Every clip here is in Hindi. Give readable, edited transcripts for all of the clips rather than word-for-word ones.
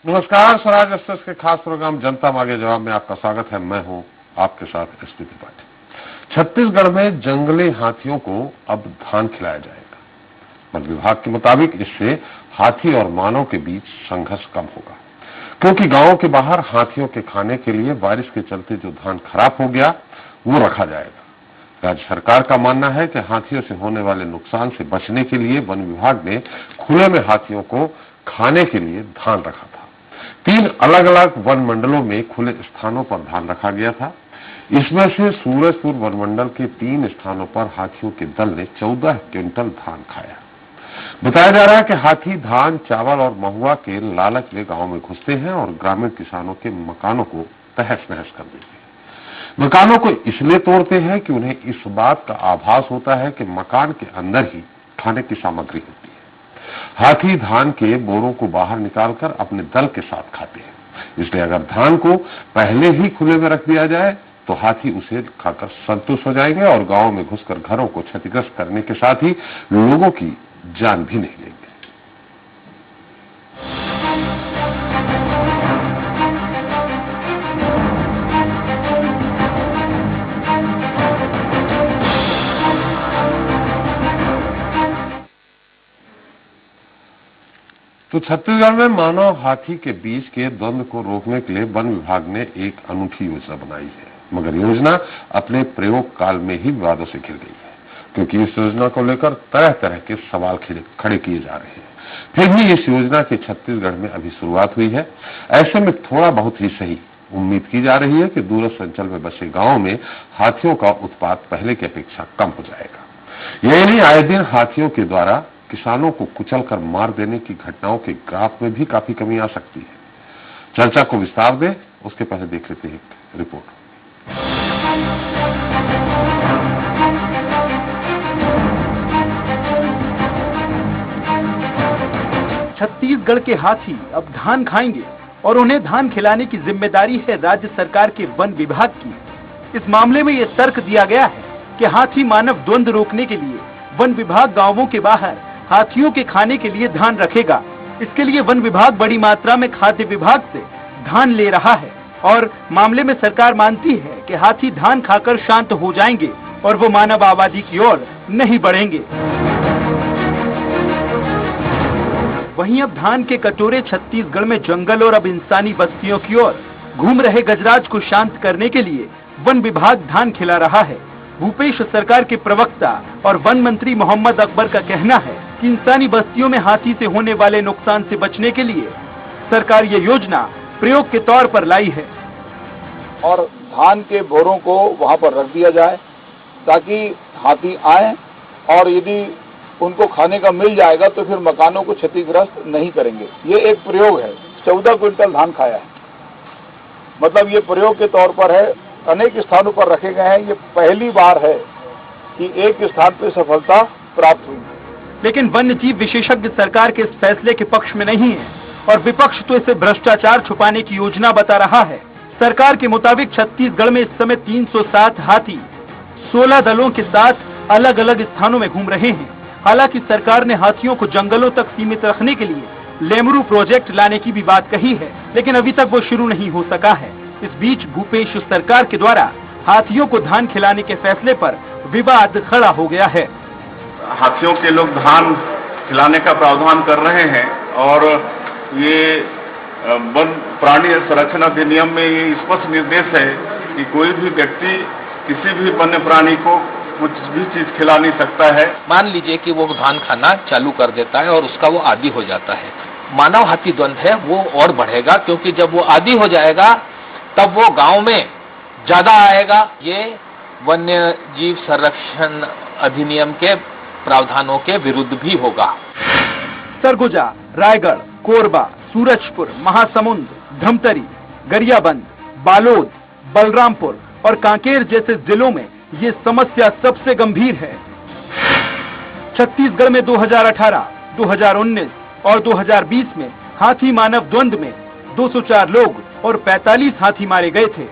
नमस्कार, स्वराज एक्सप्रेस के खास प्रोग्राम जनता मांगे जवाब में आपका स्वागत है। मैं हूं आपके साथ एसपी त्रिपाठी। छत्तीसगढ़ में जंगली हाथियों को अब धान खिलाया जाएगा। वन विभाग के मुताबिक इससे हाथी और मानव के बीच संघर्ष कम होगा, क्योंकि गांवों के बाहर हाथियों के खाने के लिए बारिश के चलते जो धान खराब हो गया वो रखा जाएगा। राज्य सरकार का मानना है कि हाथियों से होने वाले नुकसान से बचने के लिए वन विभाग ने खुले में हाथियों को खाने के लिए धान रखा था। 3 अलग अलग वन मंडलों में खुले स्थानों पर धान रखा गया था। इसमें से सूरजपुर वन मंडल के 3 स्थानों पर हाथियों के दल ने 14 क्विंटल धान खाया। बताया जा रहा है कि हाथी धान, चावल और महुआ के लालच में गांव में घुसते हैं और ग्रामीण किसानों के मकानों को तहस नहस कर देते हैं। मकानों को इसलिए तोड़ते हैं कि उन्हें इस बात का आभास होता है कि मकान के अंदर ही खाने की सामग्री होती है। हाथी धान के बोरों को बाहर निकालकर अपने दल के साथ खाते हैं। इसलिए अगर धान को पहले ही खुले में रख दिया जाए तो हाथी उसे खाकर संतुष्ट हो जाएंगे और गांव में घुसकर घरों को क्षतिग्रस्त करने के साथ ही लोगों की जान भी नहीं लेंगे। तो छत्तीसगढ़ में मानव हाथी के बीच के द्वंद्व को रोकने के लिए वन विभाग ने एक अनूठी योजना बनाई है, मगर योजना अपने प्रयोग काल में ही विवादों से घिर गई है, क्योंकि इस योजना को लेकर तरह तरह के सवाल खड़े किए जा रहे हैं। फिर भी इस योजना की छत्तीसगढ़ में अभी शुरुआत हुई है। ऐसे में थोड़ा बहुत ही सही उम्मीद की जा रही है कि दूरस्थ अंचल में बसे गांवों में हाथियों का उत्पात पहले की अपेक्षा कम हो जाएगा। यही नहीं, आए दिन हाथियों के द्वारा किसानों को कुचलकर मार देने की घटनाओं के ग्राफ में भी काफी कमी आ सकती है। चर्चा को विस्तार दें, उसके पहले देख लेते हैं एक रिपोर्ट। छत्तीसगढ़ के हाथी अब धान खाएंगे और उन्हें धान खिलाने की जिम्मेदारी है राज्य सरकार के वन विभाग की। इस मामले में यह तर्क दिया गया है कि हाथी मानव द्वंद्व रोकने के लिए वन विभाग गांवों के बाहर हाथियों के खाने के लिए धान रखेगा। इसके लिए वन विभाग बड़ी मात्रा में खाद्य विभाग से धान ले रहा है और मामले में सरकार मानती है कि हाथी धान खाकर शांत हो जाएंगे और वो मानव आबादी की ओर नहीं बढ़ेंगे। वहीं अब धान के कटोरे छत्तीसगढ़ में जंगल और अब इंसानी बस्तियों की ओर घूम रहे गजराज को शांत करने के लिए वन विभाग धान खिला रहा है। भूपेश सरकार के प्रवक्ता और वन मंत्री मोहम्मद अकबर का कहना है कि इंसानी बस्तियों में हाथी से होने वाले नुकसान से बचने के लिए सरकार ये योजना प्रयोग के तौर पर लाई है और धान के बोरों को वहां पर रख दिया जाए ताकि हाथी आए और यदि उनको खाने का मिल जाएगा तो फिर मकानों को क्षतिग्रस्त नहीं करेंगे। ये एक प्रयोग है। 14 क्विंटल धान खाया है, मतलब ये प्रयोग के तौर पर है। अनेक स्थानों पर रखे गए हैं। ये पहली बार है कि एक स्थान पर सफलता प्राप्त हुई। लेकिन वन्य जीव विशेषज्ञ सरकार के इस फैसले के पक्ष में नहीं है और विपक्ष तो इसे भ्रष्टाचार छुपाने की योजना बता रहा है। सरकार के मुताबिक छत्तीसगढ़ में इस समय 307 हाथी 16 दलों के साथ अलग अलग स्थानों में घूम रहे हैं। हालांकि सरकार ने हाथियों को जंगलों तक सीमित रखने के लिए लेमरू प्रोजेक्ट लाने की भी बात कही है, लेकिन अभी तक वो शुरू नहीं हो सका है। इस बीच भूपेश सरकार के द्वारा हाथियों को धान खिलाने के फैसले पर विवाद खड़ा हो गया है। हाथियों के लोग धान खिलाने का प्रावधान कर रहे हैं और ये वन प्राणी संरक्षण अधिनियम में ये स्पष्ट निर्देश है कि कोई भी व्यक्ति किसी भी वन्य प्राणी को कुछ भी चीज खिला नहीं सकता है। मान लीजिए कि वो धान खाना चालू कर देता है और उसका वो आदी हो जाता है, मानव हाथी द्वंद्व है वो और बढ़ेगा, क्योंकि जब वो आदी हो जाएगा तब वो गांव में ज्यादा आएगा। ये वन्य जीव संरक्षण अधिनियम के प्रावधानों के विरुद्ध भी होगा। सरगुजा, रायगढ़, कोरबा, सूरजपुर, महासमुंद, धमतरी, गरियाबंद, बालोद, बलरामपुर और कांकेर जैसे जिलों में ये समस्या सबसे गंभीर है। छत्तीसगढ़ में 2018, 2019 और 2020 में हाथी मानव द्वंद्व में 204 लोग और 45 हाथी मारे गए थे।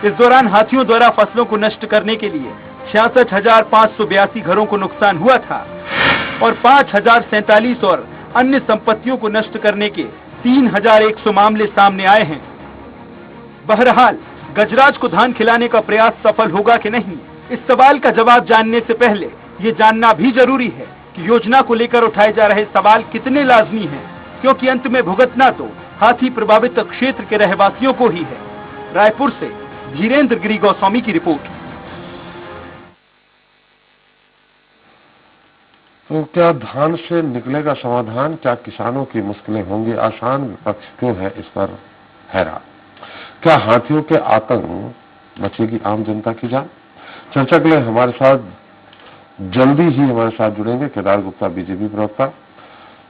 इस दौरान हाथियों द्वारा फसलों को नष्ट करने के लिए 66,582 घरों को नुकसान हुआ था और 5,047 और अन्य संपत्तियों को नष्ट करने के 3100 मामले सामने आए हैं। बहरहाल गजराज को धान खिलाने का प्रयास सफल होगा कि नहीं, इस सवाल का जवाब जानने से पहले ये जानना भी जरूरी है कि योजना को लेकर उठाए जा रहे सवाल कितने लाजमी हैं, क्योंकि अंत में भुगतना तो हाथी प्रभावित क्षेत्र के रहवासियों को ही है। रायपुर से धीरेन्द्र गिरी गोस्वामी की रिपोर्ट। तो क्या धान से निकलेगा समाधान? क्या किसानों की मुश्किलें होंगी आसान? विपक्ष क्यों है इस पर हैरान? क्या हाथियों के आतंक बचेगी आम जनता की जान? चर्चा के लिए हमारे साथ जल्दी ही हमारे साथ जुड़ेंगे केदार गुप्ता, बीजेपी प्रवक्ता।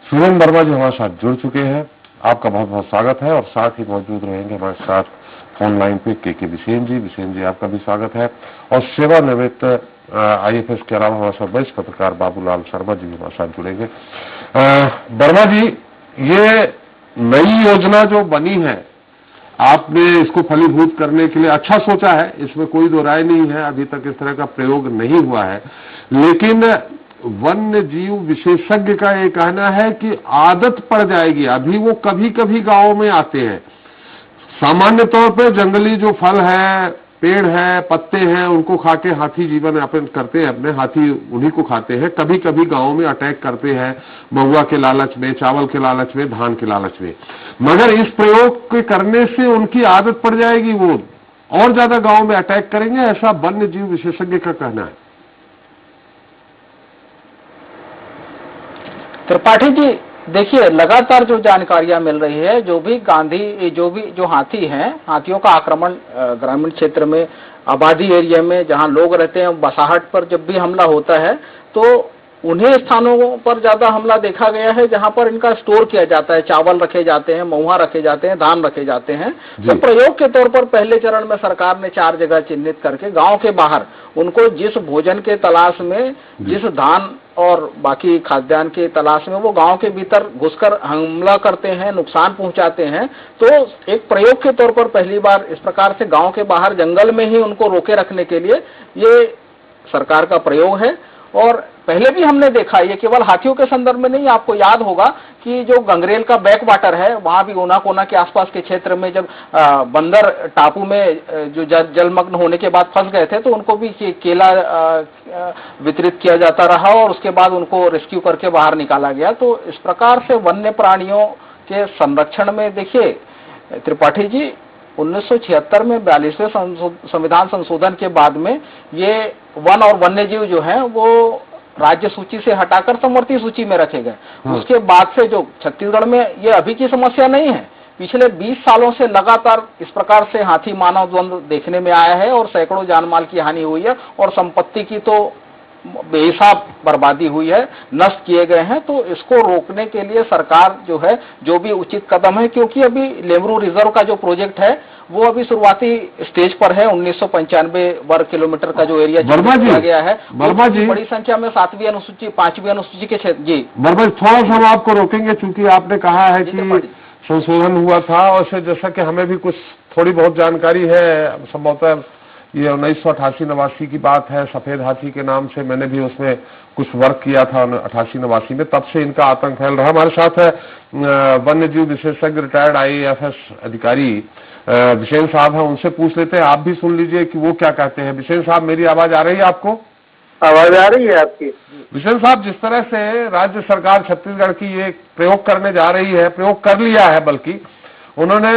सुरेंद्र वर्मा जी हमारे साथ जुड़ चुके हैं, आपका बहुत बहुत स्वागत है। और साथ ही मौजूद रहेंगे हमारे साथ फोन लाइन पे के बिसेन जी आपका भी स्वागत है। और सेवानिवृत्त IAS के अलावा हमारे साथ वरिष्ठ पत्रकार बाबूलाल शर्मा जी भी हमारे साथ जुड़ेंगे। वर्मा जी, ये नई योजना जो बनी है, आपने इसको फलीभूत करने के लिए अच्छा सोचा है, इसमें कोई दो राय नहीं है। अभी तक इस तरह का प्रयोग नहीं हुआ है, लेकिन वन्य जीव विशेषज्ञ का ये कहना है कि आदत पड़ जाएगी। अभी वो कभी कभी गांव में आते हैं, सामान्य तौर पे जंगली जो फल है, पेड़ है, पत्ते हैं, उनको खा के हाथी जीवन यापन करते हैं अपने, हाथी उन्हीं को खाते हैं। कभी कभी गांव में अटैक करते हैं महुआ के लालच में, चावल के लालच में, धान के लालच में। मगर इस प्रयोग के करने से उनकी आदत पड़ जाएगी, वो और ज्यादा गांव में अटैक करेंगे, ऐसा वन्य जीव विशेषज्ञ का कहना है। त्रिपाठी जी, देखिए, लगातार जो जानकारियां मिल रही है, जो हाथी हैं, हाथियों का आक्रमण ग्रामीण क्षेत्र में, आबादी एरिया में जहां लोग रहते हैं, बसाहट पर जब भी हमला होता है तो उन्हीं स्थानों पर ज्यादा हमला देखा गया है जहां पर इनका स्टोर किया जाता है, चावल रखे जाते हैं, महुआ रखे जाते हैं, धान रखे जाते हैं। तो प्रयोग के तौर पर पहले चरण में सरकार ने 4 जगह चिन्हित करके गांव के बाहर उनको जिस भोजन के तलाश में, जिस धान और बाकी खाद्यान्न के तलाश में वो गांव के भीतर घुसकर हमला करते हैं, नुकसान पहुंचाते हैं, तो एक प्रयोग के तौर पर पहली बार इस प्रकार से गांव के बाहर जंगल में ही उनको रोके रखने के लिए ये सरकार का प्रयोग है। और पहले भी हमने देखा, ये केवल हाथियों के संदर्भ में नहीं, आपको याद होगा कि जो गंगरेल का बैक वाटर है, वहां भी ऊना कोना के आसपास के क्षेत्र में जब बंदर टापू में जो जलमग्न होने के बाद फंस गए थे, तो उनको भी केला वितरित किया जाता रहा और उसके बाद उनको रेस्क्यू करके बाहर निकाला गया। तो इस प्रकार से वन्य प्राणियों के संरक्षण में, देखिए त्रिपाठी जी, 1976 में 42वें संविधान संशोधन के बाद में ये वन और वन्य जीव जो हैं वो राज्य सूची से हटाकर समवर्ती सूची में रखे गए। उसके बाद से जो छत्तीसगढ़ में ये अभी की समस्या नहीं है, पिछले 20 सालों से लगातार इस प्रकार से हाथी मानव द्वंद्व देखने में आया है और सैकड़ों जानमाल की हानि हुई है और संपत्ति की तो बेहिसाब बर्बादी हुई है, नष्ट किए गए हैं। तो इसको रोकने के लिए सरकार जो है, जो भी उचित कदम है, क्योंकि अभी लेमरू रिजर्व का जो प्रोजेक्ट है वो अभी शुरुआती स्टेज पर है। 1995 वर्ग किलोमीटर का जो एरिया दिया गया है, बड़ी संख्या में 7वीं अनुसूची, 5वीं अनुसूची के क्षेत्र। जी वर्मा जी, थोड़ा सा हम आपको रोकेंगे, चूंकि आपने कहा है कि संशोधन हुआ था और जैसा कि हमें भी कुछ थोड़ी बहुत जानकारी है, संभवतः ये 1988-89 की बात है। सफेद हाथी के नाम से मैंने भी उसमें कुछ वर्क किया था 88-89 में, तब से इनका आतंक फैल रहा। हमारे साथ है वन्य जीव विशेषज्ञ रिटायर्ड IAS अधिकारी बिसेन साहब हैं, उनसे पूछ लेते हैं। आप भी सुन लीजिए कि वो क्या कहते हैं। बिसेन साहब, मेरी आवाज आ रही है आपको? आवाज आ रही है आपकी? बिसेन साहब, जिस तरह से राज्य सरकार छत्तीसगढ़ की ये प्रयोग करने जा रही है, प्रयोग कर लिया है, बल्कि उन्होंने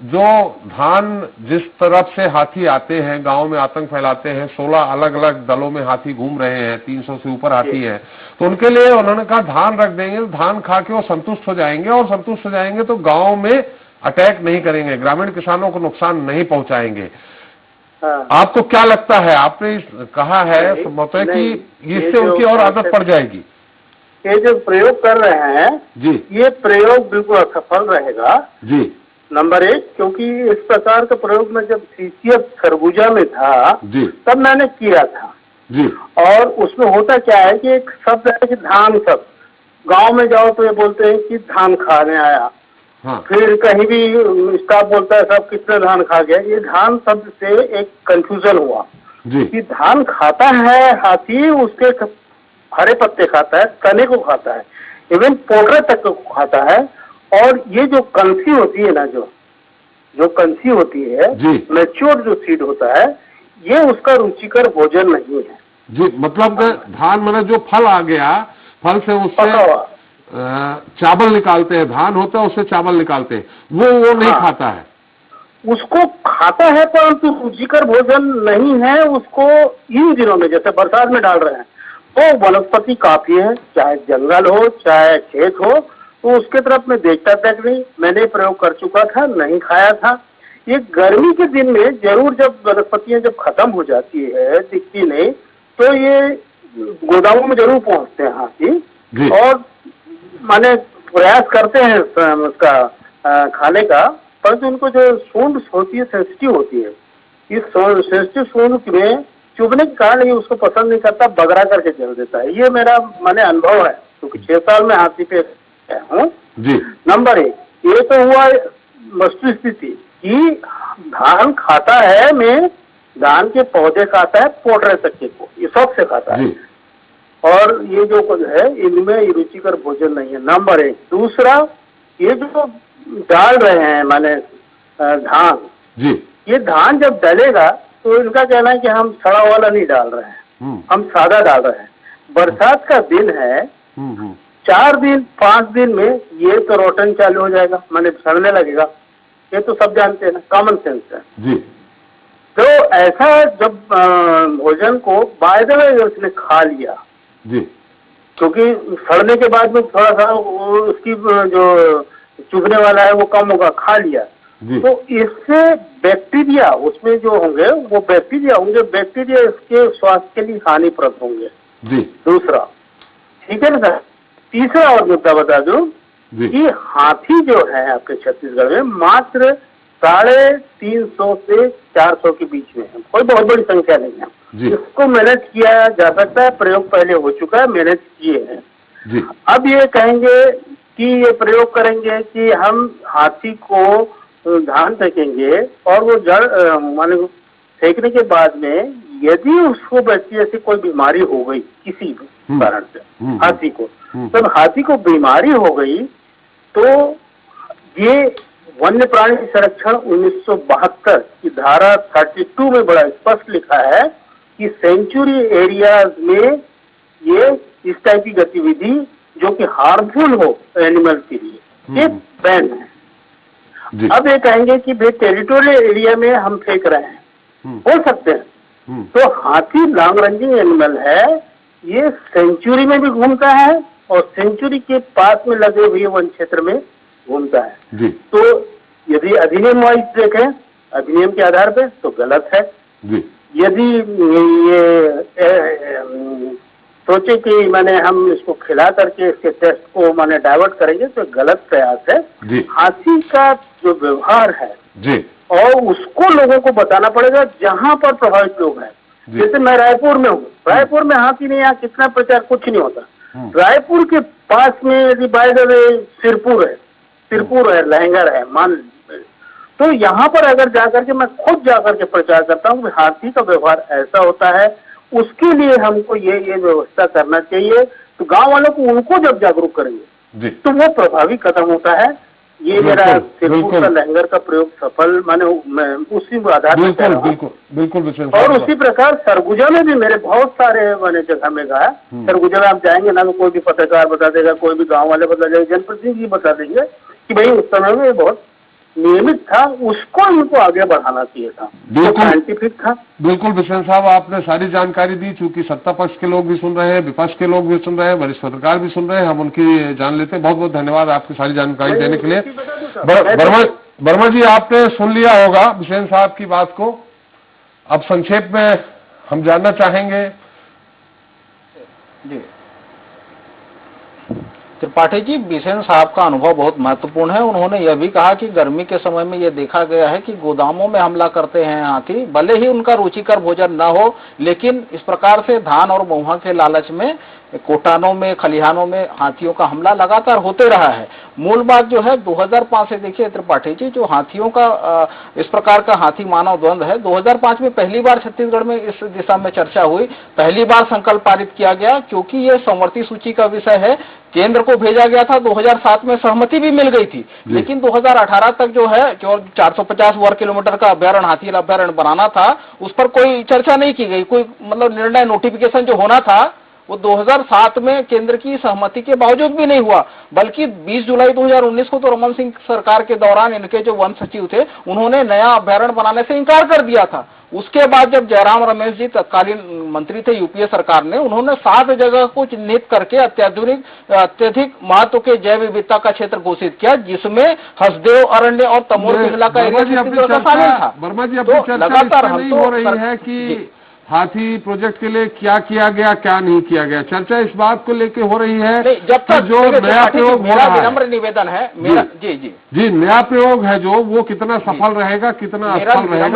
जो धान, जिस तरफ से हाथी आते हैं, गांव में आतंक फैलाते हैं, 16 अलग अलग दलों में हाथी घूम रहे हैं, 300 से ऊपर हाथी है, तो उनके लिए उन्होंने कहा धान रख देंगे, धान खा के वो संतुष्ट हो जाएंगे और संतुष्ट हो जाएंगे तो गांव में अटैक नहीं करेंगे, ग्रामीण किसानों को नुकसान नहीं पहुंचाएंगे। आपको क्या लगता है? आपने कहा है कि इससे उनकी और आदत पड़ जाएगी। ये जो प्रयोग कर रहे हैं जी, ये प्रयोग बिल्कुल असफल रहेगा जी। नंबर 1, क्योंकि इस प्रकार का प्रयोग में जब CCF खरबूजा में था जी, तब मैंने किया था जी। और उसमें होता क्या है कि एक शब्द है कि धान, सब गांव में जाओ तो ये बोलते हैं कि धान खाने आया। हाँ। फिर कहीं भी स्टाफ बोलता है सब कितने धान खा गया। ये धान शब्द से एक कंफ्यूजन हुआ जी, कि धान खाता है हाथी, उसके हरे पत्ते खाता है, तने को खाता है, इवन पोटरे तक को खाता है और ये जो कंसी होती है ना, जो कंसी होती है, जी। मैच्योर जो सीड होता है, ये उसका रुचिकर भोजन नहीं है जी। मतलब कि धान मैंने जो फल आ गया, फल से उससे पका हुआ। चावल निकालते हैं, धान होता है उससे चावल निकालते हैं, वो नहीं हाँ। खाता है। उसको खाता है परंतु रुचिकर भोजन नहीं है उसको। इन दिनों में जैसे बरसात में डाल रहे हैं, तो वनस्पति काफी है, चाहे जंगल हो चाहे खेत हो, तो उसके तरफ मैं देखता तक नहीं। मैंने प्रयोग कर चुका था, नहीं खाया था। ये गर्मी के दिन में जरूर जब वनस्पतियां जब खत्म हो जाती है, दिखती नहीं, तो ये गोदामों में जरूर पहुंचते हैं हाथी और माने प्रयास करते हैं उसका खाने का, परंतु उनको जो सूंड होती है सेंसिटिव होती है, इस सेंसिटिव सूंड में चुभने के कारण ये उसको पसंद नहीं करता, बगरा करके जल देता है। ये मेरा माने अनुभव है, क्योंकि 6 साल में हाथी पे हूँ। नंबर 1 ये तो हुआ वस्तु स्थिति कि धान खाता है, में धान के पौधे खाता है, पोटरे तक को, ये सबसे खाता है। और ये जो कुछ है इनमें रुचिकर भोजन नहीं है, नंबर 1। दूसरा, ये जो डाल रहे हैं माने धान जी, ये धान जब डलेगा तो इनका कहना है कि हम सड़ा वाला नहीं डाल रहे हैं, हम सादा डाल रहे हैं। बरसात का दिन है, 4 दिन 5 दिन में ये तो रोटन चालू हो जाएगा, माने सड़ने लगेगा। ये तो सब जानते हैं ना, कॉमन सेंस है जी। तो ऐसा जब भोजन को बाय द वे उसने खा लिया जी, क्योंकि सड़ने के बाद में थोड़ा सा उसकी जो चुभने वाला है वो कम होगा, खा लिया, तो इससे बैक्टीरिया उसमें जो होंगे वो बैक्टीरिया होंगे, बैक्टीरिया इसके स्वास्थ्य के लिए हानिप्रद होंगे जी। दूसरा, ठीक है ना सर। तीसरा और मुद्दा बता दूं कि हाथी जो है आपके छत्तीसगढ़ में मात्र 350 से 400 के बीच में है, कोई बहुत बड़ी संख्या नहीं है। इसको मैनेज किया जा सकता है, प्रयोग पहले हो चुका है, मैनेज किए हैं। अब ये कहेंगे कि ये प्रयोग करेंगे कि हम हाथी को धान फेंकेंगे और वो जड़ माने फेंकने के बाद में यदि उसको बैक्टीरिया से कोई बीमारी हो गई किसी भी कारण से हाथी को, तब हाथी को बीमारी हो गई तो ये वन्य प्राणी संरक्षण 1972 की धारा 32 में बड़ा स्पष्ट लिखा है कि सेंचुरी एरियाज में ये इस टाइप की गतिविधि जो कि हार्मफुल हो एनिमल के लिए ये बैन है। अब ये कहेंगे कि भाई टेरिटोरियल एरिया में हम फेंक रहे हैं, हो सकते हैं। तो हाथी लॉन्ग रंजिंग एनिमल है, ये सेंचुरी में भी घूमता है और सेंचुरी के पास में लगे हुए वन क्षेत्र में घूमता है। तो यदि अधिनियम वाइज देखें, अधिनियम के आधार पे तो गलत है। यदि ये सोचे कि मैंने हम इसको खिला करके इसके टेस्ट को माने डाइवर्ट करेंगे तो गलत प्रयास है। हाथी का जो व्यवहार है और उसको लोगों को बताना पड़ेगा जहां पर प्रभावित लोग हैं। जैसे मैं रायपुर में हूँ, रायपुर में हाथी नहीं, यहाँ कितना प्रचार कुछ नहीं होता। रायपुर के पास में यदि बाय द वे सिरपुर है, लहंगर है, मान लीजिए, तो यहाँ पर अगर जाकर के मैं खुद जाकर के प्रचार करता हूँ कि हाथी का व्यवहार ऐसा होता है, उसके लिए हमको ये व्यवस्था करना चाहिए, तो गांव वालों को उनको जब जागरूक करेंगे तो वो प्रभावी कदम होता है। ये मेरा सिरपुर का लहंगर का प्रयोग सफल माने उसी आधार पर बिल्कुल। और उसी प्रकार सरगुजा में भी मेरे बहुत सारे मैंने जगह में गया। सरगुजा में आप जाएंगे ना तो कोई भी पत्रकार बता देगा, कोई भी गांव वाले बता देगा, जनप्रतिनिधि बता देंगे कि भाई उस समय में बहुत नियमित था, उसको इनको आगे बढ़ाना चाहिए था, साइंटिफिक था। बिल्कुल बिशन साहब, आपने सारी जानकारी दी। चूंकि सत्ता पक्ष के लोग भी सुन रहे हैं, विपक्ष के लोग भी सुन रहे हैं, वरिष्ठ पत्रकार भी सुन रहे हैं, हम उनकी जान लेते हैं। बहुत बहुत धन्यवाद आपकी सारी जानकारी देने के लिए। वर्मा जी, आपने सुन लिया होगा बिशन साहब की बात को। अब संक्षेप में हम जानना चाहेंगे। जी त्रिपाठी जी, बिसेन साहब का अनुभव बहुत महत्वपूर्ण है। उन्होंने यह भी कहा कि गर्मी के समय में यह देखा गया है कि गोदामों में हमला करते हैं हाथी, भले ही उनका रुचिकर भोजन न हो, लेकिन इस प्रकार से धान और गेहूं के लालच में कोटानों में, खलिहानों में हाथियों का हमला लगातार होते रहा है। मूल बात जो है 2005 से देखिए त्रिपाठी जी, जो हाथियों का इस प्रकार का हाथी मानव द्वंद्व है, 2005 में पहली बार छत्तीसगढ़ में इस दिशा में चर्चा हुई, पहली बार संकल्प पारित किया गया, क्योंकि ये संवर्ती सूची का विषय है केंद्र को भेजा गया था, 2007 में सहमति भी मिल गई थी, लेकिन 2018 तक जो है केवल 450 वर्ग किलोमीटर का अभ्यारण्य, हाथी अभ्यारण्य बनाना था, उस पर कोई चर्चा नहीं की गई। कोई मतलब निर्णय, नोटिफिकेशन जो होना था वो 2007 में केंद्र की सहमति के बावजूद भी नहीं हुआ, बल्कि 20 जुलाई 2019 को तो रमन सिंह सरकार के दौरान इनके जो वन सचिव थे उन्होंने नया अभ्यारण्य बनाने से इनकार कर दिया था। उसके बाद जब जयराम रमेश जी तत्कालीन मंत्री थे यूपीए सरकार ने, उन्होंने 7 जगह को चिन्हित करके अत्यधिक महत्व के जैव विविधता का क्षेत्र घोषित किया, जिसमें हसदेव अरण्य और तमोर पिंगला का एरिया शामिल था। वर्मा जी, अपनी चर्चा लगातार हम तो हो रही है कि हाथी प्रोजेक्ट के लिए क्या किया गया, क्या नहीं किया गया, चर्चा इस बात को लेके हो रही है। जब तक जो नया प्रयोग मेरा विनम्र निवेदन है, मेरा जी नया प्रयोग है जो, वो कितना सफल रहेगा, कितना असफल रहेगा, मेरा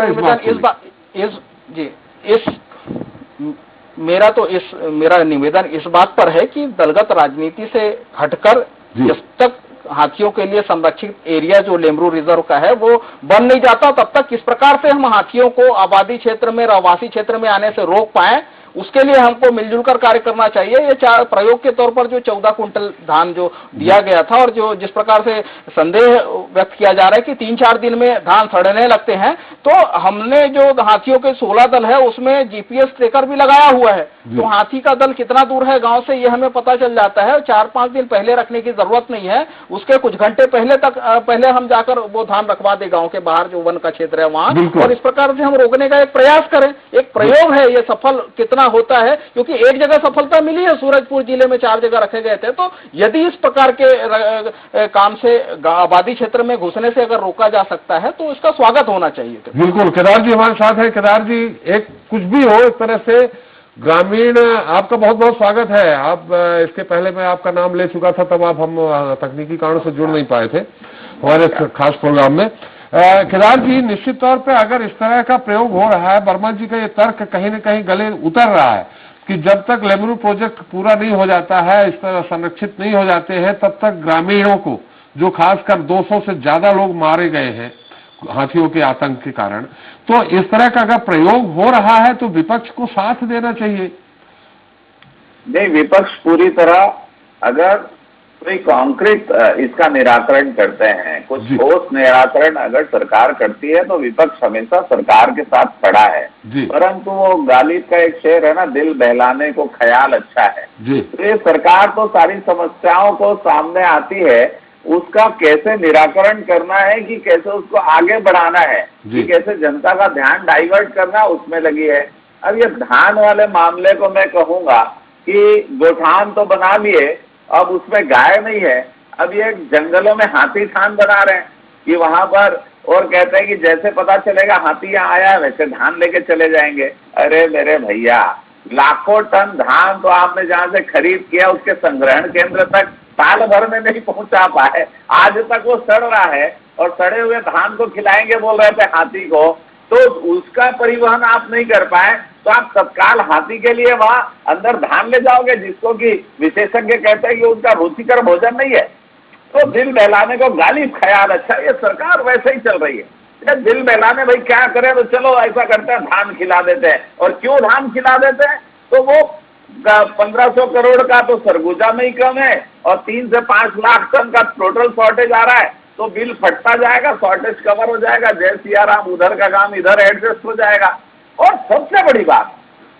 निवेदन इस बात पर है कि दलगत राजनीति से हटकर जब तक हाथियों के लिए संरक्षित एरिया जो लेमरू रिजर्व का है वो बन नहीं जाता, तब तक किस प्रकार से हम हाथियों को आबादी क्षेत्र में, रहवासी क्षेत्र में आने से रोक पाए, उसके लिए हमको मिलजुल कर कार्य करना चाहिए। ये प्रयोग के तौर पर जो 14 कुंटल धान जो दिया गया था और जो जिस प्रकार से संदेह व्यक्त किया जा रहा है कि 3-4 दिन में धान सड़ने लगते हैं, तो हमने जो हाथियों के 16 दल है उसमें जीपीएस ट्रैकर भी लगाया हुआ है, तो हाथी का दल कितना दूर है गांव से ये हमें पता चल जाता है। 4-5 दिन पहले रखने की जरूरत नहीं है, उसके कुछ घंटे पहले हम जाकर वो धान रखवा दे गाँव के बाहर जो वन का क्षेत्र है वहां, और इस प्रकार से हम रोकने का एक प्रयास करें। एक प्रयोग है, ये सफल कितना होता है, क्योंकि एक जगह सफलता मिली है, सूरजपुर जिले में 4 जगह रखे गए थे। तो यदि इस प्रकार के काम से आबादी क्षेत्र में घुसने से अगर रोका जा सकता है तो इसका स्वागत होना चाहिए। बिल्कुल, केदार जी हमारे साथ है। केदार जी, एक कुछ भी हो, एक तरह से ग्रामीण, आपका बहुत बहुत स्वागत है। आप इसके पहले मैं आपका नाम ले चुका था, तब आप हम तकनीकी कारणों से जुड़ नहीं पाए थे हमारे खास प्रोग्राम में। केदार जी, निश्चित तौर पे अगर इस तरह का प्रयोग हो रहा है, वर्मा जी का ये तर्क कहीं न कहीं गले उतर रहा है कि जब तक लेमरू प्रोजेक्ट पूरा नहीं हो जाता है, इस तरह संरक्षित नहीं हो जाते हैं, तब तक ग्रामीणों को, जो खासकर 200 से ज्यादा लोग मारे गए हैं हाथियों के आतंक के कारण, तो इस तरह का अगर प्रयोग हो रहा है तो विपक्ष को साथ देना चाहिए। नहीं, विपक्ष पूरी तरह अगर कोई कॉन्क्रीट इसका निराकरण करते हैं, कुछ ठोस निराकरण अगर सरकार करती है तो विपक्ष हमेशा सरकार के साथ खड़ा है। परंतु वो गालिब का एक शेर है ना, दिल बहलाने को ख्याल अच्छा है। तो ये सरकार तो सारी समस्याओं को सामने आती है, उसका कैसे निराकरण करना है, कि कैसे उसको आगे बढ़ाना है, कि कैसे जनता का ध्यान डाइवर्ट करना, उसमें लगी है। अब ये धान वाले मामले को मैं कहूंगा कि गोठान तो बना लिए, अब उसमें गाय नहीं है, अब ये जंगलों में हाथी थान बना रहे हैं कि वहां पर, और कहते हैं कि जैसे पता चलेगा हाथी यहाँ आया वैसे धान लेके चले जाएंगे। अरे मेरे भैया, लाखों टन धान तो आपने जहां से खरीद किया उसके संग्रहण केंद्र तक साल भर में नहीं पहुंचा पाए, आज तक वो सड़ रहा है, और सड़े हुए धान को खिलाएंगे बोल रहे थे हाथी को, तो उसका परिवहन आप नहीं कर पाए, तो आप तत्काल हाथी के लिए वहां अंदर धान ले जाओगे, जिसको कि विशेषज्ञ कहते हैं कि उनका रुचिकर भोजन नहीं है। तो दिल बहलाने को गालिब ख्याल अच्छा, ये सरकार वैसे ही चल रही है। दिल बहलाने भाई क्या करें, तो चलो ऐसा करते हैं, धान खिला देते हैं। और क्यों धान खिला देते हैं, तो वो 1500 करोड़ का तो सरगुजा में ही कम है, और 3 से 5 लाख टन का टोटल शॉर्टेज आ रहा है, तो बिल फटता जाएगा, शॉर्टेज कवर हो जाएगा, जय सिया राम, उधर का काम इधर एडजस्ट हो जाएगा। और सबसे बड़ी बात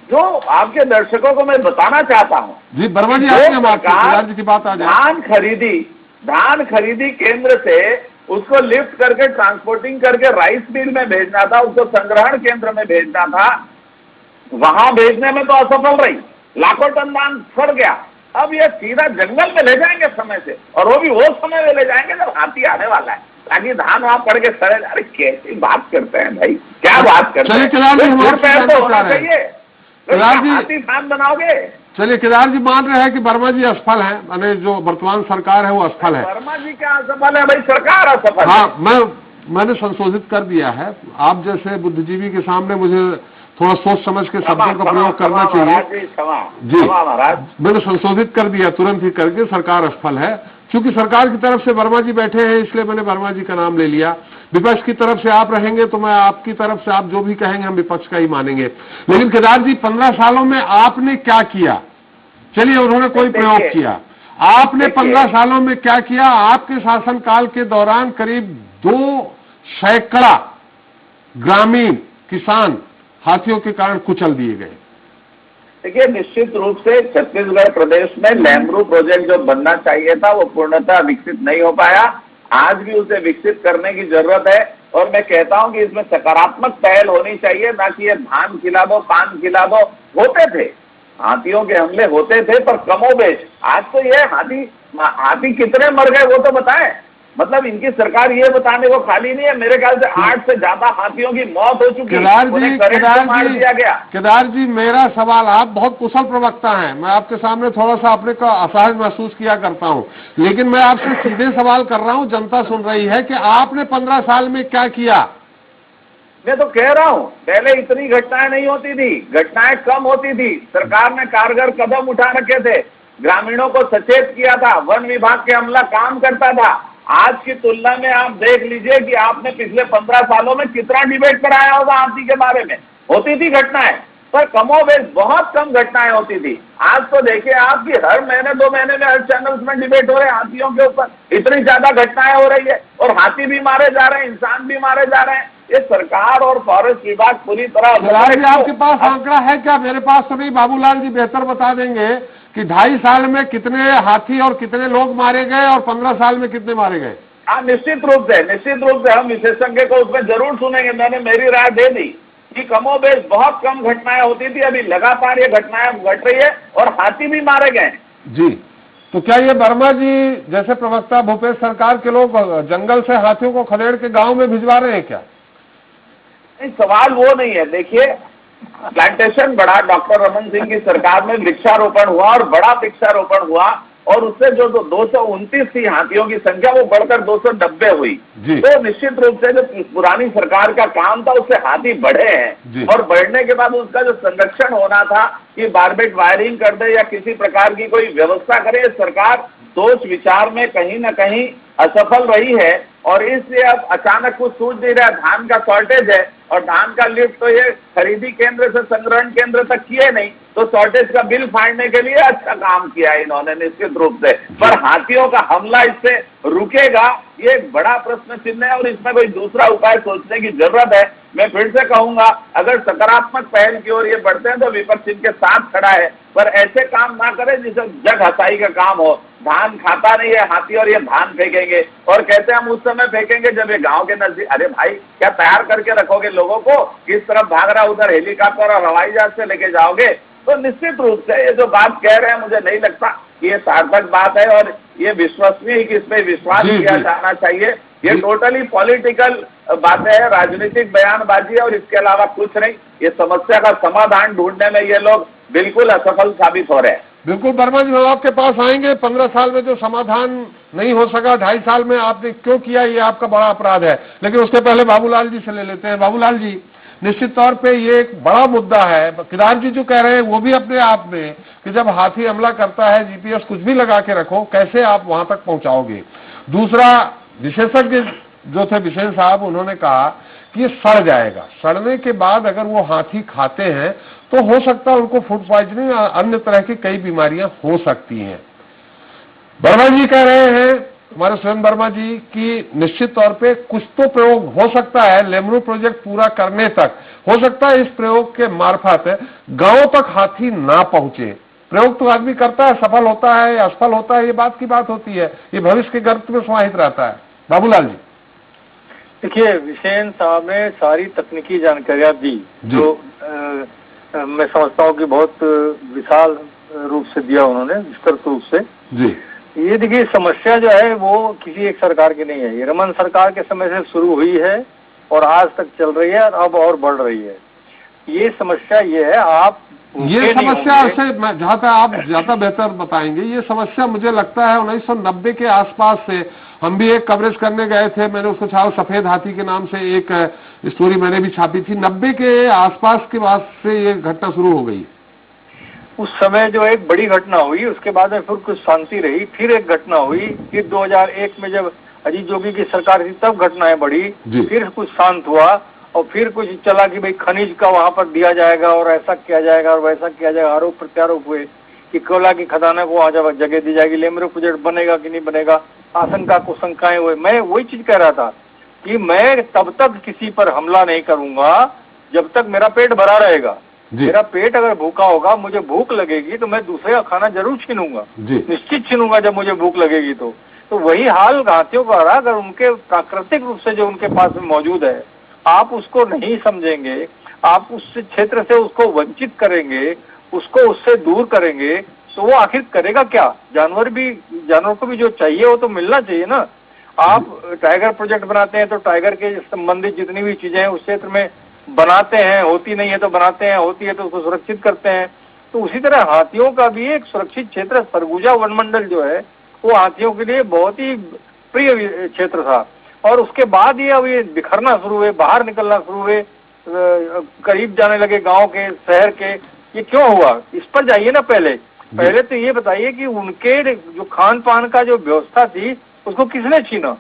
जो आपके दर्शकों को मैं बताना चाहता हूँ जी, वर्मा जी, आपकी की बात आ जाए। धान खरीदी केंद्र से उसको लिफ्ट करके ट्रांसपोर्टिंग करके राइस मिल में भेजना था, उसको संग्रहण केंद्र में भेजना था, वहां भेजने में तो असफल रही, लाखों टन धान सड़ गया। अब ये सीधा जंगल में ले जाएंगे समय से, और वो भी वो समय में ले जाएंगे जब हाथी आने वाला है, ताकि धान वहां पड़ के सड़े। अरे कैसी बात करते हैं भाई, क्या बात करते हैं, तो होना चाहिए, हाथी धान बनाओगे। चलिए, केदार जी मान रहे हैं कि वर्मा जी असफल है, माने जो वर्तमान सरकार है वो असफल है। वर्मा जी क्या असफल है भाई, सरकार असफल है। हाँ, मैंने संशोधित कर दिया है। आप जैसे बुद्धिजीवी के सामने मुझे थोड़ा सोच समझ के शब्दों का प्रयोग करना चाहिए जी। मैंने संशोधित कर दिया तुरंत ही करके, सरकार असफल है। क्योंकि सरकार की तरफ से वर्मा जी बैठे हैं, इसलिए मैंने वर्मा जी का नाम ले लिया। विपक्ष की तरफ से आप रहेंगे तो मैं आपकी तरफ से, आप जो भी कहेंगे हम विपक्ष का ही मानेंगे। लेकिन केदार जी, 15 सालों में आपने क्या किया? चलिए, उन्होंने कोई प्रयोग किया, आपने 15 सालों में क्या किया? आपके शासनकाल के दौरान करीब 2 सैकड़ा ग्रामीण किसान हाथियों के कारण कुचल दिए गए। देखिए, निश्चित रूप से छत्तीसगढ़ प्रदेश में लेमरू प्रोजेक्ट जो बनना चाहिए था वो पूर्णतः विकसित नहीं हो पाया। आज भी उसे विकसित करने की जरूरत है और मैं कहता हूं कि इसमें सकारात्मक पहल होनी चाहिए, ना कि ये धान खिला दो, पान खिला दो। होते थे, हाथियों के हमले होते थे, पर कमोबेश। आज तो ये हाथी कितने मर गए वो तो बताएं। मतलब इनकी सरकार ये बताने को खाली नहीं है। मेरे ख्याल से 8 से ज्यादा हाथियों की मौत हो चुकी है, उन्हें करंट से मार दिया गया। केदार जी, मेरा सवाल, आप बहुत कुशल प्रवक्ता हैं, मैं आपके सामने थोड़ा सा अपने को असहज महसूस किया करता हूं, लेकिन मैं आपसे सीधे सवाल कर रहा हूं, जनता सुन रही है कि आपने 15 साल में क्या किया? मैं तो कह रहा हूं, पहले इतनी घटनाएं नहीं होती थी, घटनाएं कम होती थी। सरकार ने कारगर कदम उठा रखे थे, ग्रामीणों को सचेत किया था, वन विभाग के अमला काम करता था। आज की तुलना में आप देख लीजिए कि आपने पिछले 15 सालों में कितना डिबेट कराया होगा हाथी के बारे में। होती थी घटनाएं, पर कमोबेश बहुत कम घटनाएं होती थी। आज तो देखिए आपकी हर महीने 2 महीने में हर चैनल्स में डिबेट हो रहे हैं हाथियों के ऊपर। इतनी ज्यादा घटनाएं हो रही है और हाथी भी मारे जा रहे हैं, इंसान भी मारे जा रहे हैं। ये सरकार और फॉरेस्ट विभाग पूरी तरह। आपके पास आंकड़ा है क्या? मेरे पास तो नहीं, बाबूलाल जी बेहतर बता देंगे कि 2.5 साल में कितने हाथी और कितने लोग मारे गए और 15 साल में कितने मारे गए। हाँ, निश्चित रूप से हम विशेषज्ञ को उसमें जरूर सुनेंगे। मैंने मेरी राय दे दी कि कमोबेश बहुत कम घटनाएं होती थी, अभी लगातार ये घटनाएं घट रही है और हाथी भी मारे गए जी। तो क्या ये वर्मा जी जैसे प्रवक्ता भूपेश सरकार के लोग जंगल से हाथियों को खदेड़ के गांव में भिजवा रहे हैं क्या? नहीं, सवाल वो नहीं है। देखिए, प्लांटेशन बढ़ा, डॉक्टर रमन सिंह की सरकार में वृक्षारोपण हुआ और बड़ा वृक्षारोपण हुआ और उससे जो 229 थी हाथियों की संख्या वो बढ़कर 290 हुई। तो निश्चित रूप से जो पुरानी सरकार का काम था उससे हाथी बढ़े हैं और बढ़ने के बाद उसका जो संरक्षण होना था कि बारबेट वायरिंग कर दे या किसी प्रकार की कोई व्यवस्था करे, सरकार सोच विचार में कहीं न कहीं असफल रही है और इसलिए अब अचानक कुछ सूझ नहीं रहा। धान का शॉर्टेज है और धान का लिफ्ट तो ये खरीदी केंद्र से संग्रहण केंद्र तक किए नहीं, तो शॉर्टेज का बिल फाड़ने के लिए अच्छा काम किया इन्होंने निश्चित रूप से। पर हाथियों का हमला इससे रुकेगा, ये एक बड़ा प्रश्न चिन्ह है और इसमें कोई दूसरा उपाय सोचने की जरूरत है। मैं फिर से कहूंगा, अगर सकारात्मक पहल की ओर ये बढ़ते हैं तो विपक्ष इनके साथ खड़ा है, पर ऐसे काम ना करें जिसे जग हसाई का काम हो। धान खाता नहीं है हाथी और ये धान फेंकेंगे और कहते हैं हम उस समय फेंकेंगे जब ये गांव के नजदीक। अरे भाई, क्या तैयार करके रखोगे लोगों को? किस तरफ भाग रहा, उधर हेलीकॉप्टर और हवाई जहाज से लेके जाओगे? तो निश्चित रूप से ये जो बात कह रहे हैं मुझे नहीं लगता कि ये सार्थक बात है और ये विश्वसनीय कि इस पे विश्वास किया जाना चाहिए। ये टोटली पॉलिटिकल बातें है, राजनीतिक बयानबाजी है और इसके अलावा कुछ नहीं। ये समस्या का समाधान ढूंढने में ये लोग बिल्कुल असफल साबित हो रहे हैं। बिल्कुल वर्मा जी, आपके पास आएंगे। 15 साल में जो समाधान नहीं हो सका 2.5 साल में आपने क्यों किया, ये आपका बड़ा अपराध है। लेकिन उसके पहले बाबूलाल जी से ले लेते हैं। बाबूलाल जी, निश्चित तौर पे ये एक बड़ा मुद्दा है। केदार जी जो कह रहे हैं वो भी अपने आप में कि जब हाथी हमला करता है जीपीएस कुछ भी लगा के रखो, कैसे आप वहां तक पहुंचाओगे। दूसरा, विशेषज्ञ जो थे विशेष साहब, उन्होंने कहा कि ये सड़ जाएगा, सड़ने के बाद अगर वो हाथी खाते हैं तो हो सकता है उनको फूड पॉइजनिंग या अन्य तरह की कई बीमारियां हो सकती हैं। वर्मा जी कह रहे हैं, हमारे स्वयं वर्मा जी, कि निश्चित तौर पे कुछ तो प्रयोग हो सकता है, लेमरू प्रोजेक्ट पूरा करने तक हो सकता है इस प्रयोग के मार्फत गांव तक हाथी ना पहुंचे। प्रयोग तो आदमी करता है, सफल होता है या असफल होता है, ये बात की बात होती है, ये भविष्य के गर्त में समाहित रहता है। बाबूलाल जी, देखिए, विशेन साहब ने सारी तकनीकी जानकारियां दी जो मैं समझता हूँ कि बहुत विशाल रूप से दिया उन्होंने, विस्तृत रूप से जी। ये देखिए, समस्या जो है वो किसी एक सरकार की नहीं है, ये रमन सरकार के समय से शुरू हुई है और आज तक चल रही है और अब और बढ़ रही है। ये समस्या ये है, आप ये समस्या से जहाँ तक आप ज्यादा बेहतर बताएंगे, ये समस्या मुझे लगता है 1990 के आसपास से हम भी एक कवरेज करने गए थे, मैंने उसको छापा, सफेद हाथी के नाम से एक स्टोरी मैंने भी छापी थी। 90 के आसपास के बाद से ये घटना शुरू हो गई। उस समय जो एक बड़ी घटना हुई, उसके बाद में फिर कुछ शांति रही, फिर एक घटना हुई, फिर 2001 में जब अजीत जोगी की सरकार थी तब घटनाएं बढ़ी, फिर कुछ शांत हुआ और फिर कुछ चला कि भाई खनिज का वहां पर दिया जाएगा और ऐसा किया जाएगा और वैसा किया जाएगा, आरोप प्रत्यारोप हुए। कि कोयला की खदानों को वहाँ जगह दी जाएगी, लेमरू प्रोजेक्ट बनेगा कि नहीं बनेगा, आशंका कुशंकाएं हुए। मैं वही चीज कह रहा था कि मैं तब तक किसी पर हमला नहीं करूंगा जब तक मेरा पेट भरा रहेगा। मेरा पेट अगर भूखा होगा, मुझे भूख लगेगी तो मैं दूसरे का खाना जरूर छीनूंगा, निश्चित छीनूंगा जब मुझे भूख लगेगी। तो वही हाल हाथियों का रहा। अगर उनके प्राकृतिक रूप से जो उनके पास में मौजूद है, आप उसको नहीं समझेंगे, आप उस क्षेत्र से उसको वंचित करेंगे, उसको उससे दूर करेंगे, तो वो आखिर करेगा क्या? जानवर को भी जो चाहिए वो तो मिलना चाहिए ना। आप टाइगर प्रोजेक्ट बनाते हैं तो टाइगर के संबंधित जितनी भी चीजें हैं उस क्षेत्र में बनाते हैं, होती नहीं है तो बनाते हैं, होती है तो उसको सुरक्षित करते हैं। तो उसी तरह हाथियों का भी एक सुरक्षित क्षेत्र सरगुजा वनमंडल जो है वो हाथियों के लिए बहुत ही प्रिय क्षेत्र था। और उसके बाद ये अब ये बिखरना शुरू हुए, बाहर निकलना शुरू हुए, करीब जाने लगे गांव के, शहर के। ये क्यों हुआ? इस पर जाइए ना। पहले तो ये बताइए कि उनके जो खान पान का जो व्यवस्था थी उसको किसने छीना?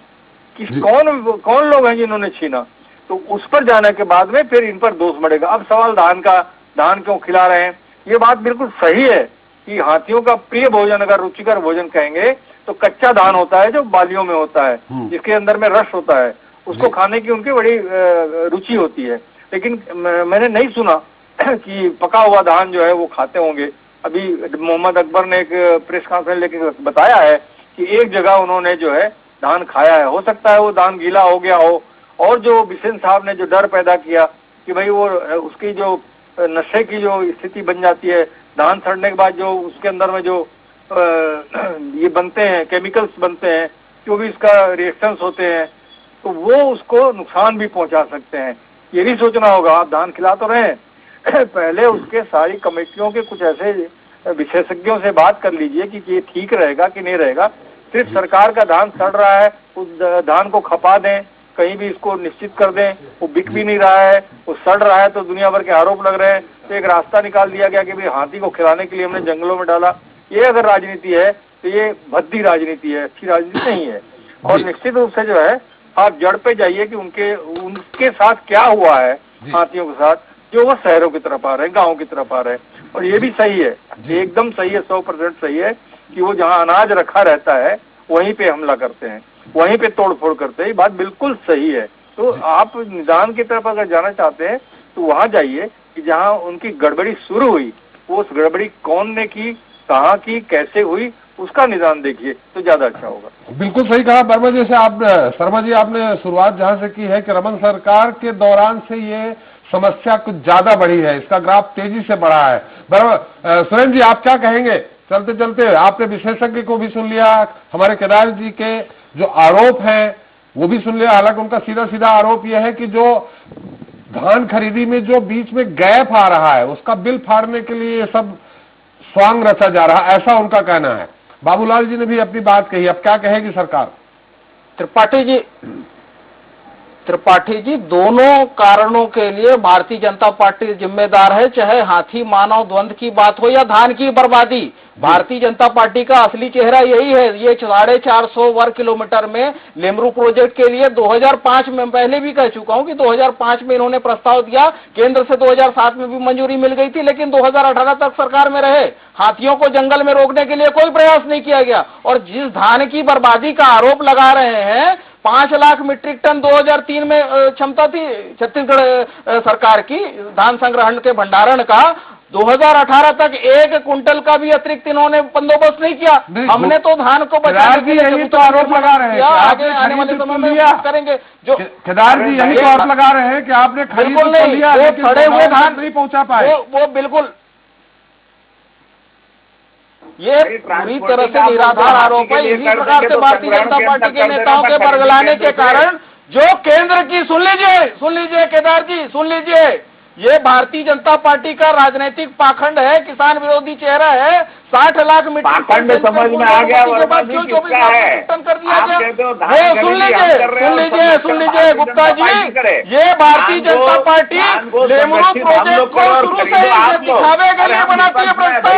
कौन लोग हैं जिन्होंने छीना? तो उस पर जाने के बाद में फिर इन पर दोष बढ़ेगा। अब सवाल धान क्यों खिला रहे हैं? ये बात बिल्कुल सही है कि हाथियों का प्रिय भोजन, अगर रुचिकर भोजन कहेंगे तो कच्चा धान होता है जो बालियों में होता है, जिसके अंदर में रस होता है, उसको खाने की उनकी बड़ी रुचि होती है। लेकिन मैंने नहीं सुना कि पका हुआ धान जो है वो खाते होंगे। अभी मोहम्मद अकबर ने एक प्रेस कॉन्फ्रेंस लेके बताया है कि एक जगह उन्होंने जो है धान खाया है। हो सकता है वो धान गीला हो गया हो। और जो बिसेन साहब ने जो डर पैदा किया कि भाई वो उसकी जो नशे की जो स्थिति बन जाती है, धान सड़ने के बाद जो उसके अंदर में जो ये बनते हैं, केमिकल्स बनते हैं, जो भी इसका रिएक्शंस होते हैं, तो वो उसको नुकसान भी पहुंचा सकते हैं। ये भी सोचना होगा। आप धान खिला तो रहे हैं, पहले उसके सारी कमेटियों के कुछ ऐसे विशेषज्ञों से बात कर लीजिए कि ये ठीक रहेगा कि नहीं रहेगा। सिर्फ सरकार का धान सड़ रहा है, उस धान को खपा दें, कहीं भी इसको निश्चित कर दें, वो बिक भी नहीं रहा है, वो सड़ रहा है तो दुनिया भर के आरोप लग रहे हैं। तो एक रास्ता निकाल दिया गया कि भाई हाथी को खिलाने के लिए हमने जंगलों में डाला। ये अगर राजनीति है तो ये भद्दी राजनीति है, अच्छी राजनीति नहीं है। और निश्चित रूप से जो है आप जड़ पे जाइए कि उनके साथ क्या हुआ है हाथियों के साथ, जो वो शहरों की तरफ आ रहे हैं, गाँव की तरफ आ रहे हैं। और ये भी सही है, एकदम सही है, 100% सही है कि वो जहाँ अनाज रखा रहता है वहीं पे हमला करते हैं, वहीं पे तोड़फोड़ करते हैं। ये बात बिल्कुल सही है। तो आप निदान की तरफ अगर जाना चाहते हैं तो वहाँ जाइए कि जहाँ उनकी गड़बड़ी शुरू हुई, वो उस गड़बड़ी कौन ने की, कहाँ की, कैसे हुई, उसका निदान देखिए तो ज्यादा अच्छा होगा। बिल्कुल सही कहा वर्मा जी से। शर्मा जी, आपने शुरुआत जहाँ से की है कि रमन सरकार के दौरान से ये समस्या कुछ ज्यादा बढ़ी है, इसका ग्राफ तेजी से बढ़ा है। सुरेंद्र जी, आप क्या कहेंगे? चलते चलते आपने विशेषज्ञ को भी सुन लिया, हमारे केदार जी के जो आरोप हैं वो भी सुन लिया। हालांकि उनका सीधा सीधा आरोप यह है कि जो धान खरीदी में जो बीच में गैप आ रहा है उसका बिल फाड़ने के लिए ये सब स्वांग रचा जा रहा है, ऐसा उनका कहना है। बाबूलाल जी ने भी अपनी बात कही, अब क्या कहेगी सरकार? त्रिपाठी जी, दोनों कारणों के लिए भारतीय जनता पार्टी जिम्मेदार है, चाहे हाथी मानव द्वंद की बात हो या धान की बर्बादी। भारतीय जनता पार्टी का असली चेहरा यही है। ये 450 वर्ग किलोमीटर में लेमरू प्रोजेक्ट के लिए 2005 में, पहले भी कह चुका हूं कि 2005 में इन्होंने प्रस्ताव दिया, केंद्र से 2007 में भी मंजूरी मिल गई थी, लेकिन 2018 तक सरकार में रहे। हाथियों को जंगल में रोकने के लिए कोई प्रयास नहीं किया गया। और जिस धान की बर्बादी का आरोप लगा रहे हैं, 5 लाख मीट्रिक टन 2003 में क्षमता थी छत्तीसगढ़ सरकार की धान संग्रहण के भंडारण का, 2018 तक 1 कुंटल का भी अतिरिक्त इन्होंने बंदोबस्त नहीं किया। हमने तो धान को बचाने के लिए तो आरोप लगा रहे हैं, आगे आने वाले समय में करेंगे। जो केदार जी यही तो आरोप लगा रहे हैं कि आपने बिल्कुल नहीं, वो खड़े हुए धान नहीं पहुंचा पाए। वो बिल्कुल, ये पूरी तरह से निराधार आरोप है। इसी प्रकार से भारतीय जनता पार्टी के नेताओं के बरगलाने के कारण जो केंद्र की, सुन लीजिए केदार जी, सुन लीजिए, ये भारतीय जनता पार्टी का राजनीतिक पाखंड है, किसान विरोधी चेहरा है। 60 लाख मीट्रिक टन समझ में आ गया क्यों 24 लाख टन कर दिया गया? सुन लीजिए गुप्ता जी, ये भारतीय जनता पार्टी लेमरू प्रोजेक्ट को शुरू से ही दिखावे के लिए बनाती है प्रस्ताव।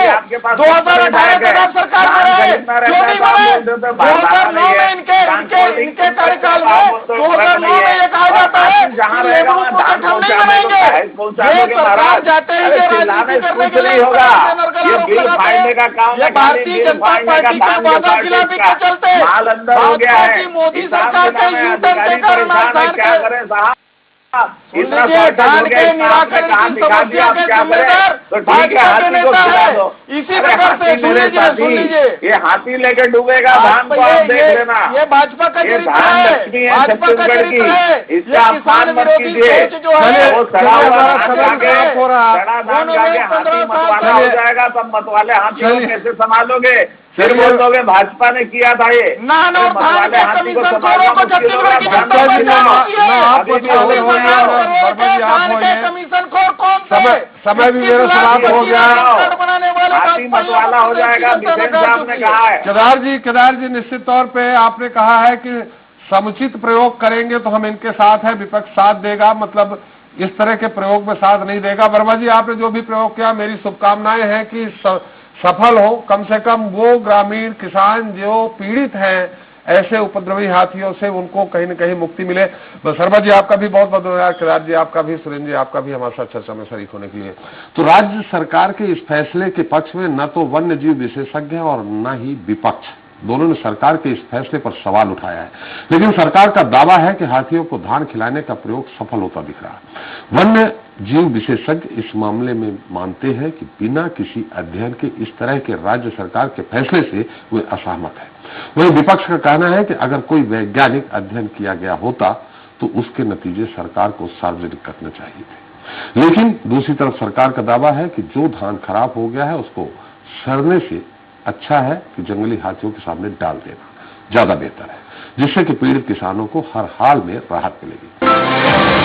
2018 तक आप सरकार में रहे, क्यों नहीं बने? 2009 में इनके कार्यकाल में 2009 में ये कहा जाता है लेमरू प्रोजेक्ट हम नहीं बनाएंगे। ये सरकार जाते ही राजनीति करने के लिए ये बिल फाड़ने का काम ये भारतीय जनता पार्टी के वादाखिलाफी के चलते माल अंदर हो गया है। मोदी सरकार के यूटर्न देकर क्या करें साहब, इतना धान के निराकरण की समस्या के जिम्मेदार तो ठीक है, हाथी को खिला दो। इसी प्रकार से सुन लीजिए, ये हाथी लेकर डूबेगा धान को, आप देख लेना। ये भाजपा का ये चरित्र धान है, लक्ष्मी है भाजपा का छत्तीसगढ़ की, चरित्र है। इसका अपमान मत कीजिए। जो है वो सड़ा हुआ धान सदन खाके, खराब हो रहा है। सड़ा धान उन्होंने खाके 15 हाथी साल मतवाला हो जाएगा, तब मतवाले हाथी को कैसे संभालोगे? फिर बोल दोगे भाजपा ने किया था ये। नान और धान के कमीशन खोरों को छत्तीसगढ़ की जनता पहचानती है। कमीशन खोर कौन से? समय भी मेरा समाप्त हो गया। बनाने वाले हाथी मतवाला हो जाएगा, बिसेन साहब ने कहा है। केदार जी निश्चित तौर पे आपने कहा है कि समुचित प्रयोग करेंगे तो हम इनके साथ हैं, विपक्ष साथ देगा, मतलब इस तरह के प्रयोग में साथ नहीं देगा। वर्मा जी, आपने जो भी प्रयोग किया, मेरी शुभकामनाएं हैं कि सफल हो। कम से कम वो ग्रामीण किसान जो पीड़ित हैं ऐसे उपद्रवी हाथियों से, उनको कहीं न कहीं मुक्ति मिले। बस शर्मा जी आपका भी बहुत बहुत धन्यवाद, केदार जी आपका भी, सुरेंद्र जी आपका भी हमारे साथ चर्चा में शरीक होने के लिए। तो राज्य सरकार के इस फैसले के पक्ष में न तो वन्य जीव विशेषज्ञ और न ही विपक्ष, दोनों ने सरकार के इस फैसले पर सवाल उठाया है। लेकिन सरकार का दावा है कि हाथियों को धान खिलाने का प्रयोग सफल होता दिख रहा है। वन्य जीव विशेषज्ञ इस मामले में मानते हैं कि बिना किसी अध्ययन के इस तरह के राज्य सरकार के फैसले से वे असहमत है। वहीं विपक्ष का कहना है कि अगर कोई वैज्ञानिक अध्ययन किया गया होता तो उसके नतीजे सरकार को सार्वजनिक करने चाहिए थे। लेकिन दूसरी तरफ सरकार का दावा है कि जो धान खराब हो गया है उसको सड़ने से अच्छा है कि जंगली हाथियों के सामने डाल देना ज्यादा बेहतर है, जिससे कि पीड़ित किसानों को हर हाल में राहत मिलेगी।